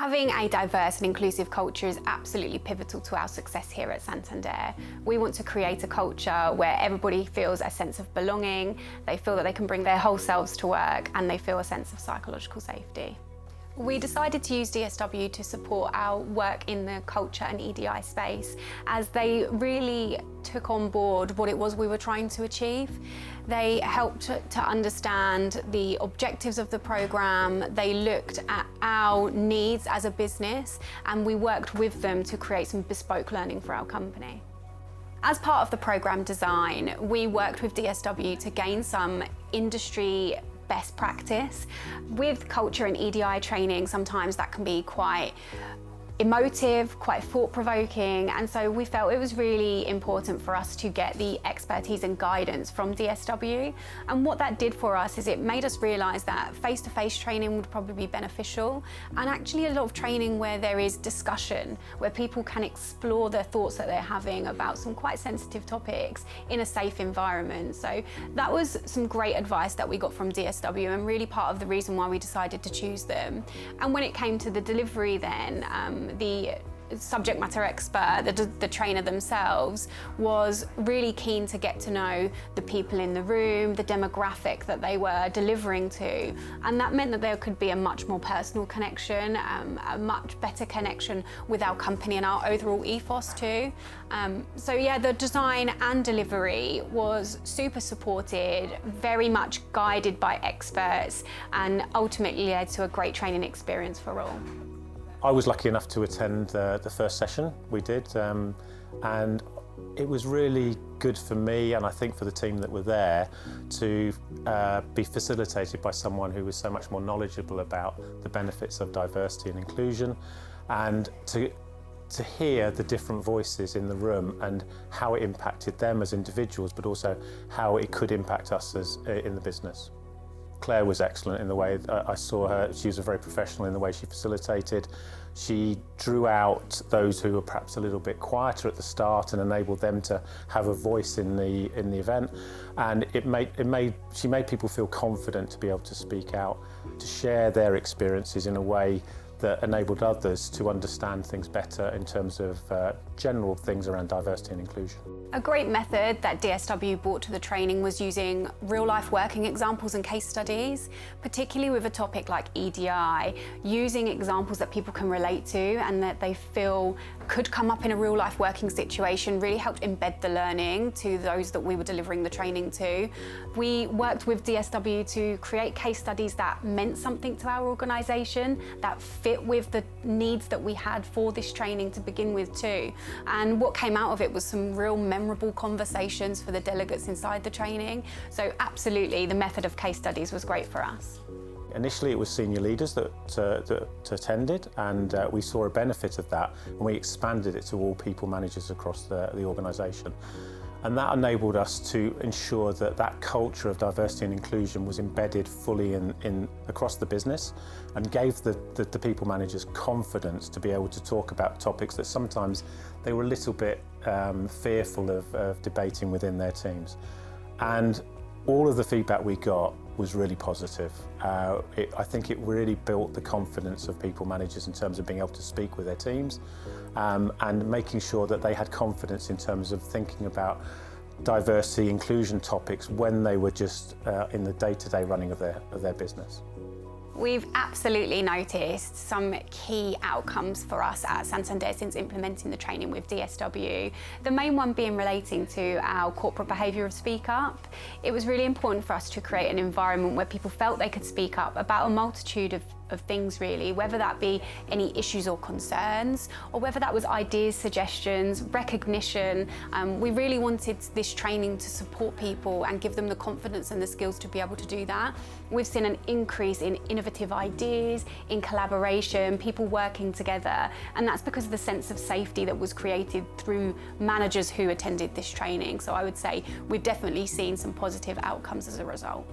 Having a diverse and inclusive culture is absolutely pivotal to our success here at Santander. We want to create a culture where everybody feels a sense of belonging, they feel that they can bring their whole selves to work, and they feel a sense of psychological safety. We decided to use DSW to support our work in the culture and EDI space, as they really took on board what it was we were trying to achieve. They helped to understand the objectives of the programme, they looked at our needs as a business, and we worked with them to create some bespoke learning for our company. As part of the programme design, we worked with DSW to gain some industry best practice. With culture and EDI training, sometimes that can be quite emotive, quite thought-provoking, and so we felt it was really important for us to get the expertise and guidance from DSW. And what that did for us is it made us realise that face-to-face training would probably be beneficial, and actually a lot of training where there is discussion, where people can explore their thoughts that they're having about some quite sensitive topics in a safe environment. So that was some great advice that we got from DSW, and really part of the reason why we decided to choose them. And when it came to the delivery then, the subject matter expert, the trainer themselves, was really keen to get to know the people in the room, the demographic that they were delivering to, and that meant that there could be a much more personal connection, a much better connection with our company and our overall ethos too. So yeah, the design and delivery was super supported, very much guided by experts, and ultimately led to a great training experience for all. I was lucky enough to attend the first session we did, and it was really good for me, and I think for the team that were there, to be facilitated by someone who was so much more knowledgeable about the benefits of diversity and inclusion, and to hear the different voices in the room and how it impacted them as individuals, but also how it could impact us as in the business. Claire was excellent in the way I saw her. She was very professional in the way she facilitated. She drew out those who were perhaps a little bit quieter at the start and enabled them to have a voice in the event. And she made people feel confident to be able to speak out, to share their experiences in a way that enabled others to understand things better in terms of general things around diversity and inclusion. A great method that DSW brought to the training was using real-life working examples and case studies, particularly with a topic like EDI, using examples that people can relate to and that they feel could come up in a real-life working situation really helped embed the learning to those that we were delivering the training to. We worked with DSW to create case studies that meant something to our organisation, that fit with the needs that we had for this training to begin with too. And what came out of it was some real memorable conversations for the delegates inside the training. So absolutely, the method of case studies was great for us. Initially it was senior leaders that attended, and we saw a benefit of that, and we expanded it to all people managers across the organisation. And that enabled us to ensure that that culture of diversity and inclusion was embedded fully across the business, and gave the people managers confidence to be able to talk about topics that sometimes they were a little bit fearful of debating within their teams. And all of the feedback we got was really positive. I think it really built the confidence of people managers in terms of being able to speak with their teams, and making sure that they had confidence in terms of thinking about diversity, inclusion topics when they were just in the day-to-day running of their business. We've absolutely noticed some key outcomes for us at Santander since implementing the training with DSW. The main one being relating to our corporate behaviour of speak up. It was really important for us to create an environment where people felt they could speak up about a multitude of things really, whether that be any issues or concerns, or whether that was ideas, suggestions, recognition. We really wanted this training to support people and give them the confidence and the skills to be able to do that. We've seen an increase in innovative ideas, in collaboration, people working together, and that's because of the sense of safety that was created through managers who attended this training. So I would say we've definitely seen some positive outcomes as a result.